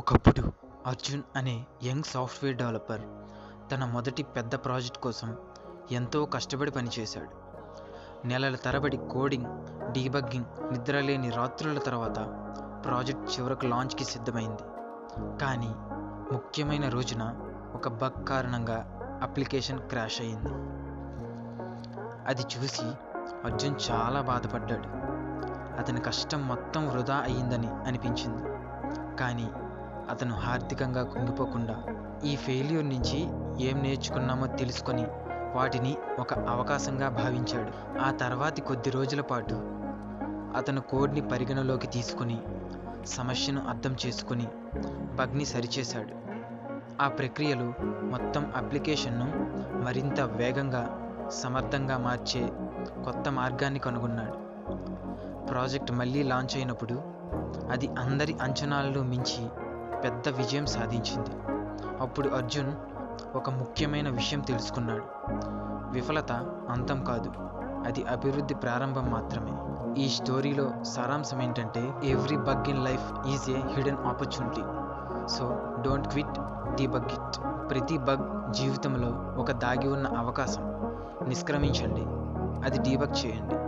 ఒకప్పుడు అర్జున్ అనే young software developer తన మొదటి పెద్ద ప్రాజెక్ట్ కోసం ఎంతో కష్టపడి పనిచేశాడు. నెలల తరబడి కోడింగ్, డీబగ్గింగ్, నిద్రలేని రాత్రుల తర్వాత ప్రాజెక్ట్ చివరకు లాంచ్కి సిద్ధమైంది. కానీ ముఖ్యమైన రోజున ఒక బగ్ కారణంగా అప్లికేషన్ క్రాష్ అయింది. అది చూసి అర్జున్ చాలా బాధపడ్డాడు. అతని కష్టం మొత్తం వృధా అయ్యిందని అనిపించింది. కానీ అతను ఆర్థికంగా కుంగిపోకుండా ఈ ఫెయిల్యూర్ నుంచి ఏం నేర్చుకున్నామో తెలుసుకొని వాటిని ఒక అవకాశంగా భావించాడు. ఆ తర్వాతి కొద్ది రోజుల పాటు అతను కోడ్ని పరిగణలోకి తీసుకుని సమస్యను అర్థం చేసుకుని బగ్ని సరిచేశాడు. ఆ ప్రక్రియలో మొత్తం అప్లికేషన్ను మరింత వేగంగా, సమర్థంగా మార్చే కొత్త మార్గాన్ని కనుగొన్నాడు. ప్రాజెక్ట్ మళ్ళీ లాంచ్ అయినప్పుడు అది అందరి అంచనాలను మించి పెద్ద విజయం సాధించింది. అప్పుడు అర్జున్ ఒక ముఖ్యమైన విషయం తెలుసుకున్నాడు. విఫలత అంతం కాదు, అది అభివృద్ధి ప్రారంభం మాత్రమే. ఈ స్టోరీలో సారాంశం ఏంటంటే, every bug in life is a hidden opportunity. So don't quit, debug it. ప్రతి బగ్ జీవితంలో ఒక దాగి ఉన్న అవకాశం. నిష్క్రమించండి, అది డీబగ్ చేయండి.